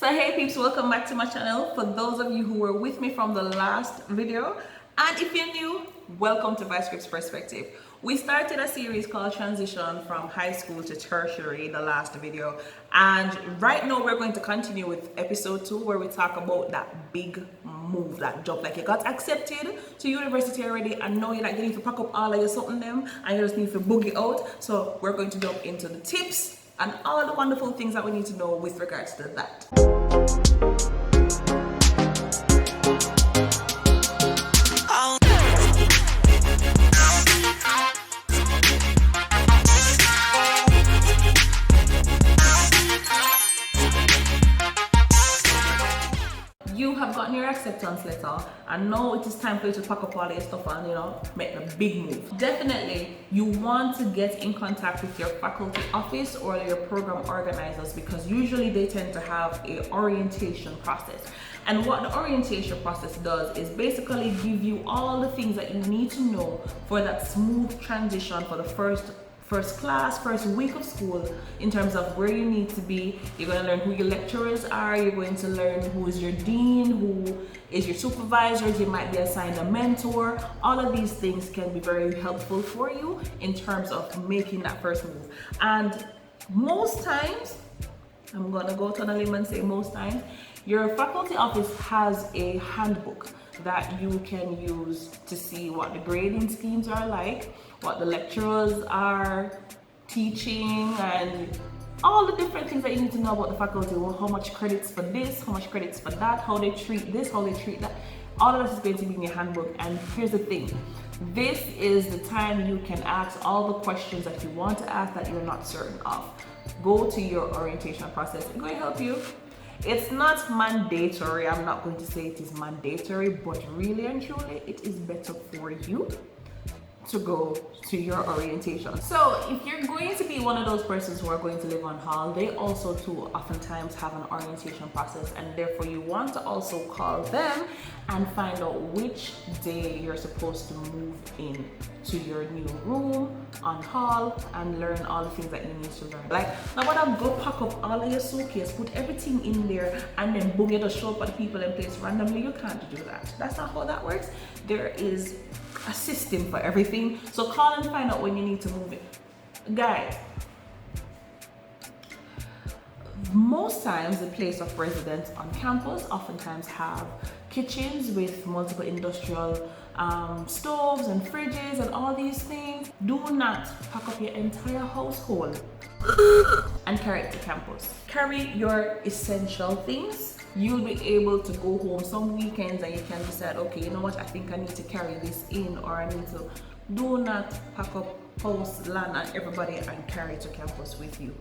So hey peeps, welcome back to my channel. For those of you who were with me from the last video, and if you're new, welcome to Vice Script's Perspective. We started a series called Transition from High School to Tertiary, the last video, and right now we're going to continue with episode 2 where we talk about that big move, that jump. Like you got accepted to university already and now you're like getting to pack up all of your something them and you just need to boogie out. So we're going to jump into the tips and all the wonderful things that we need to know with regards to that. You have gotten your acceptance letter and now it is time for you to pack up all your stuff and make the big move. Definitely you want to get in contact with your faculty office or your program organizers because usually they tend to have a orientation process. And what the orientation process does is basically give you all the things that you need to know for that smooth transition for the first class, first week of school, in terms of where you need to be. You're going to learn who your lecturers are, you're going to learn who is your dean, who is your supervisors, you might be assigned a mentor. All of these things can be very helpful for you in terms of making that first move. And most times, I'm going to go to an limb and say most times, your faculty office has a handbook that you can use to see what the grading schemes are like, what the lecturers are teaching, and all the different things that you need to know about the faculty. Well, how much credits for this, how much credits for that, how they treat this, how they treat that. All of this is going to be in your handbook. And here's the thing, this is the time you can ask all the questions that you want to ask that you're not certain of. Go to your orientation process. It's going to help you. It's not mandatory. I'm not going to say it is mandatory, but really and truly it is better for you to go to your orientation. So if you're going to be one of those persons who are going to live on hall, they also too oftentimes have an orientation process, and therefore you want to also call them and find out which day you're supposed to move in to your new room on hall and learn all the things that you need to learn. Like, now what I'm go pack up all of your suitcase, put everything in there, and then boom, you just show up at the people in place randomly. You can't do that. That's not how that works. There is a system for everything. So call and find out when you need to move it. Guys, most times the place of residence on campus oftentimes have kitchens with multiple industrial stoves and fridges and all these things. Do not pack up your entire household and carry it to campus. Carry your essential things. You'll be able to go home some weekends and you can decide, okay, you know what, I think I need to carry this in, or I need to. Do not pack up house, land, and everybody and carry it to campus with you.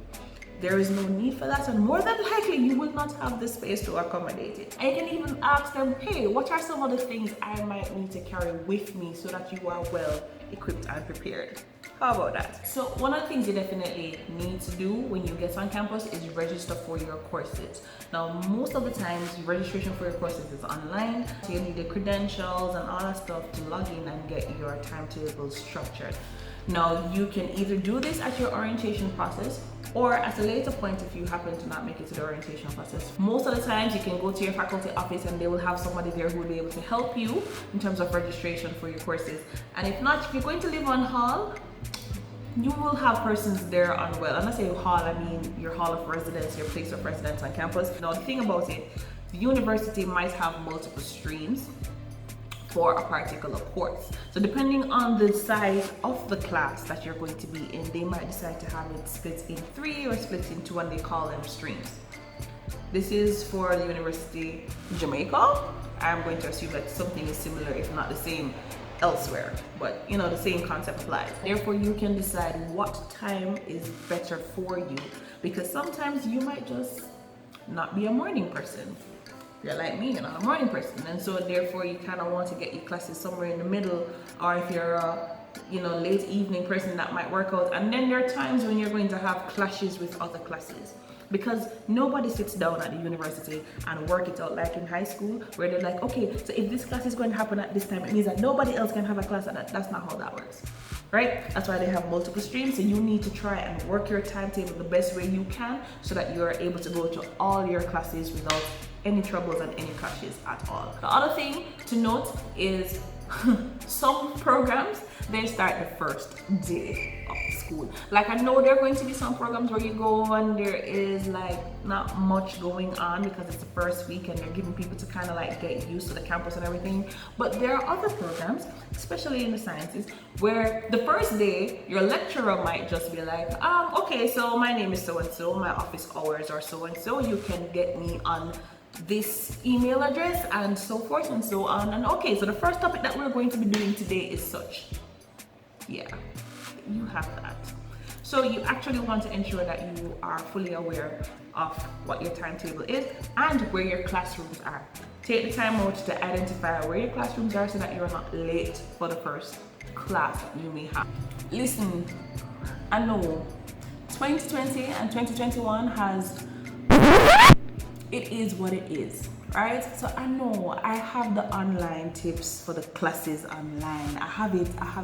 There is no need for that, and more than likely you will not have the space to accommodate it. And you can even ask them, hey, what are some of the things I might need to carry with me so that you are well equipped and prepared? How about that? So one of the things you definitely need to do when you get on campus is register for your courses. Now, most of the times, registration for your courses is online. So you need the credentials and all that stuff to log in and get your timetable structured. Now, you can either do this at your orientation process or at a later point if you happen to not make it to the orientation process. Most of the times you can go to your faculty office and they will have somebody there who will be able to help you in terms of registration for your courses. And if not, if you're going to live on hall, you will have persons there on, well, and I say hall, I mean your hall of residence, your place of residence on campus. Now the thing about it, the university might have multiple streams for a particular course. So depending on the size of the class that you're going to be in, they might decide to have it split in 3 or split in 2, and they call them streams. This is for the University of Jamaica. I'm going to assume that something is similar, if not the same, elsewhere, but the same concept applies. Therefore, you can decide what time is better for you, because sometimes you might just not be a morning person. You're like me, you're not a morning person, and so therefore you kind of want to get your classes somewhere in the middle, or if you're a late evening person, that might work out. And then there are times when you're going to have clashes with other classes, because nobody sits down at the university and work it out like in high school where they're like, okay, so if this class is going to happen at this time, it means that nobody else can have a class at that. That's not how that works. right? That's why they have multiple streams. So you need to try and work your timetable the best way you can so that you're able to go to all your classes without any troubles and any clashes at all. The other thing to note is some programs, they start the first day of school. Like, I know there are going to be some programs where you go and there is like not much going on because it's the first week and they're giving people to kind of like get used to the campus and everything. But there are other programs, especially in the sciences, where the first day your lecturer might just be like, okay, so my name is so and so, my office hours are so and so, you can get me on this email address and so forth and so on. And okay, so the first topic that we're going to be doing today is such. Yeah, you have that. So you actually want to ensure that you are fully aware of what your timetable is and where your classrooms are. Take the time out to identify where your classrooms are so that you're not late for the first class you may have. Listen, I know 2020 and 2021 it is what it is, right? So I know I have the online tips for the classes online. I have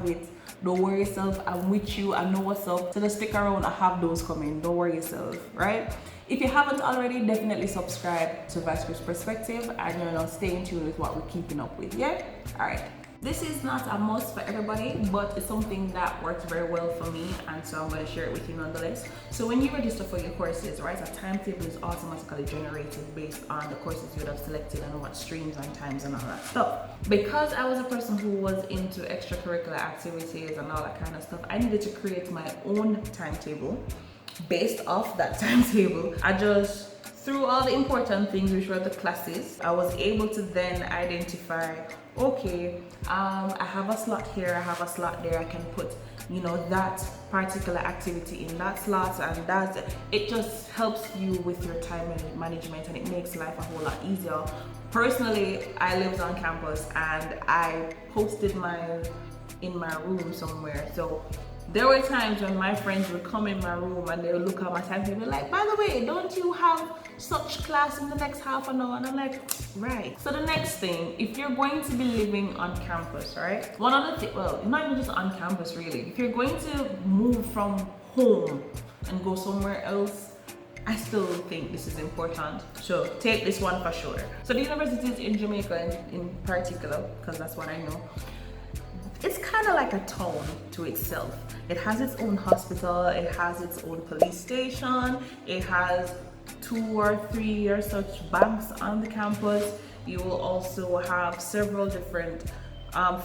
it. Don't worry yourself, I'm with you, I know what's up. So just stick around, I have those coming, don't worry yourself, right? If you haven't already, definitely subscribe to Vice Group's Perspective and stay in tune with what we're keeping up with, yeah? All right. This is not a must for everybody, but it's something that works very well for me, and so I'm going to share it with you nonetheless. So when you register for your courses, right, a timetable is automatically generated based on the courses you would have selected and what streams and times and all that stuff. Because I was a person who was into extracurricular activities and all that kind of stuff, I needed to create my own timetable based off that timetable. I just through all the important things, which were the classes, I was able to then identify, okay, I have a slot here, I have a slot there, I can put, that particular activity in that slot, and it just helps you with your time management, and it makes life a whole lot easier. Personally, I lived on campus and I posted mine in my room somewhere. So there were times when my friends would come in my room and they would look at my timetable and be like, by the way, don't you have such class in the next half an hour? And I'm like, right. So the next thing, if you're going to be living on campus, right? One other thing, well, not even just on campus really. If you're going to move from home and go somewhere else, I still think this is important. So take this one for sure. So the universities in Jamaica in particular, because that's what I know, it's kind of like a town to itself. It has its own hospital, it has its own police station, it has 2 or 3 or such banks on the campus. You will also have several different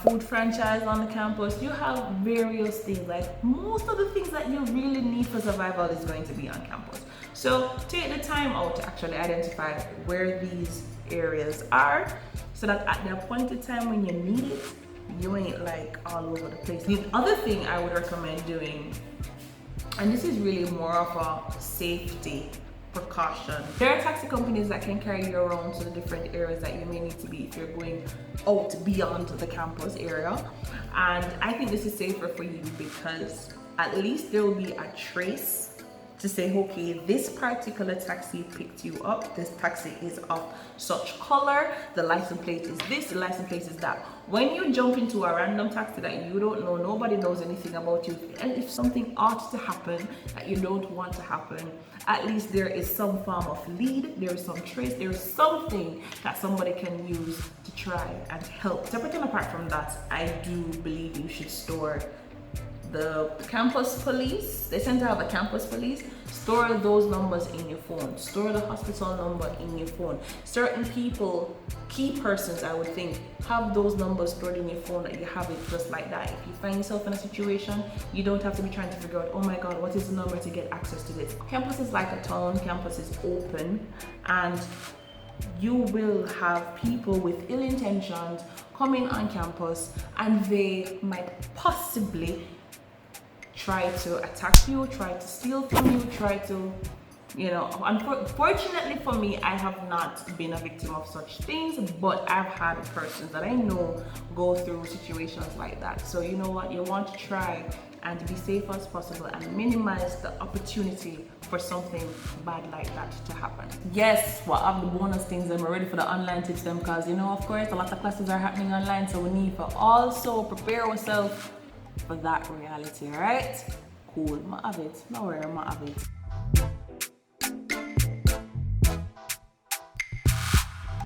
food franchises on the campus. You have various things, like most of the things that you really need for survival is going to be on campus. So take the time out to actually identify where these areas are so that at the appointed time when you need it, you ain't like all over the place. The other thing I would recommend doing, and this is really more of a safety precaution, there are taxi companies that can carry you around to the different areas that you may need to be if you're going out beyond the campus area. And I think this is safer for you because at least there will be a trace to say, okay, this particular taxi picked you up, this taxi is of such color, the license plate is this, the license plate is that. When you jump into a random taxi that you don't know, nobody knows anything about you, and if something ought to happen that you don't want to happen, at least there is some form of lead, there is some trace, there is something that somebody can use to try and help. Separate and apart from that, I do believe you should store the campus police. They tend to have a campus police. Store those numbers in your phone. Store the hospital number in your phone. Certain people, key persons, I would think, have those numbers stored in your phone that you have it just like that. If you find yourself in a situation, you don't have to be trying to figure out, oh my God, what is the number to get access to this? Campus is like a town. Campus is open, and you will have people with ill intentions coming on campus, and they might possibly try to attack you, try to steal from you, try to, unfortunately for me, I have not been a victim of such things, but I've had persons that I know go through situations like that. So you know what, you want to try and be safe as possible and minimize the opportunity for something bad like that to happen. Yes, what are the bonus things, and we're ready for the online tips them, because of course a lot of classes are happening online, so we need to also prepare ourselves for that reality, right? Cool, I have it. No worry, I have it.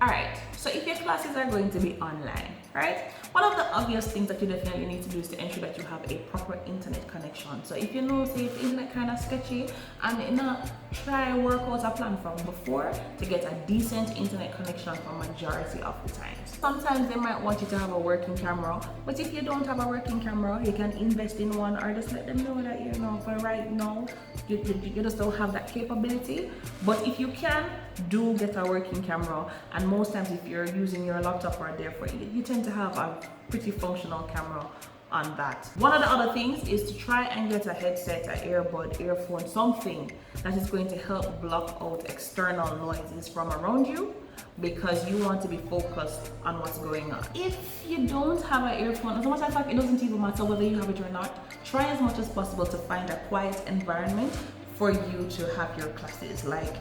Alright, so if your classes are going to be online, right? One of the obvious things that you definitely need to do is to ensure that you have a proper internet connection. So if you know, say, if internet kind of sketchy, and you know, try work out a plan from before to get a decent internet connection for majority of the times. Sometimes they might want you to have a working camera, but if you don't have a working camera, you can invest in one, or just let them know that, you know, for right now, you just don't have that capability. But if you can, do get a working camera, and most times if you're using your laptop or therefore you tend to have a pretty functional camera on that. One of the other things is to try and get a headset, an earbud, earphone, something that is going to help block out external noises from around you, because you want to be focused on what's going on. If you don't have an earphone, as a matter of fact, it doesn't even matter whether you have it or not, try as much as possible to find a quiet environment for you to have your classes. Like,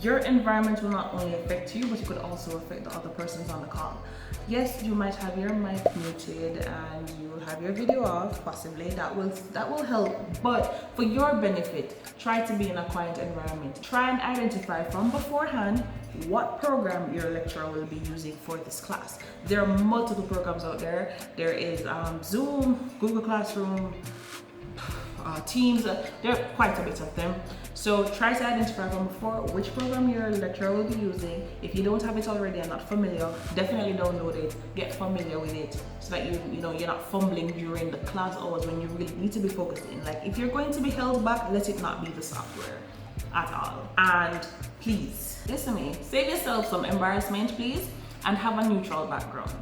your environment will not only affect you, but it could also affect the other persons on the call. Yes, you might have your mic muted and you will have your video off, possibly. That will help. But for your benefit, try to be in a quiet environment. Try and identify from beforehand what program your lecturer will be using for this class. There are multiple programs out there. There is Zoom, Google Classroom, Teams. There are quite a bit of them. So try to identify from before which program your lecturer will be using. If you don't have it already and not familiar, definitely download it, get familiar with it, so that you know you're not fumbling during the class hours when you really need to be focused in. Like, if you're going to be held back, let it not be the software at all. And please, listen to me, save yourself some embarrassment, please, and have a neutral background.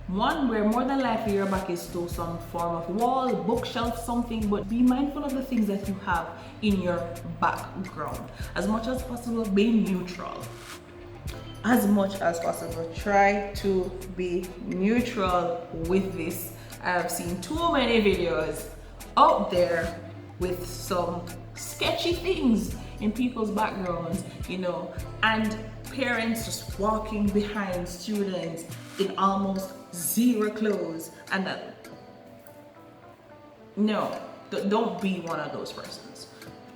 One where more than likely your back is to some form of wall, bookshelf, something, but be mindful of the things that you have in your background. As much as possible, be neutral. As much as possible, try to be neutral with this. I have seen too many videos out there with some sketchy things in people's backgrounds, you know, and parents just walking behind students in almost zero clothes, and that, no, don't be one of those persons.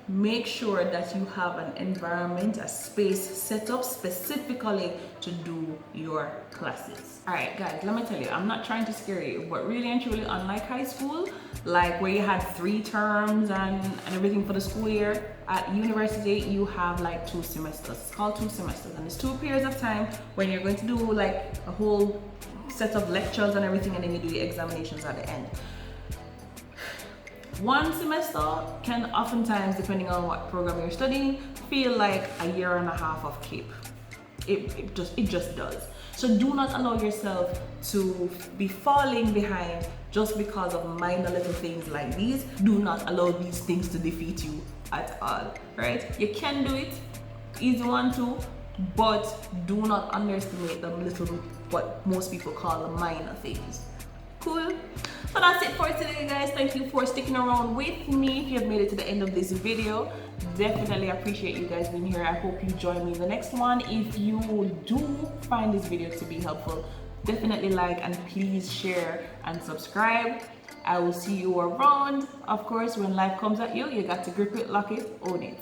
Make sure that you have an environment, a space set up specifically to do your classes. All right, guys, let me tell you, I'm not trying to scare you, but really and truly, unlike high school, like where you had 3 terms and everything for the school year, at university you have like 2 semesters. It's called 2 semesters, and it's 2 periods of time when you're going to do like a whole set of lectures and everything, and then you do the examinations at the end. One semester can oftentimes, depending on what program you're studying, feel like a year and a half of CAPE. It just does. So do not allow yourself to be falling behind just because of minor little things like these. Do not allow these things to defeat you at all, right? You can do it, easy one too, but do not underestimate the little, what most people call the minor things. Cool. So that's it for today, guys. Thank you for sticking around with me. If you have made it to the end of this video, definitely appreciate you guys being here. I hope you join me in the next one. If you do find this video to be helpful, definitely like and please share and subscribe. I will see you around. Of course, when life comes at you, you got to grip it, lock it, own it.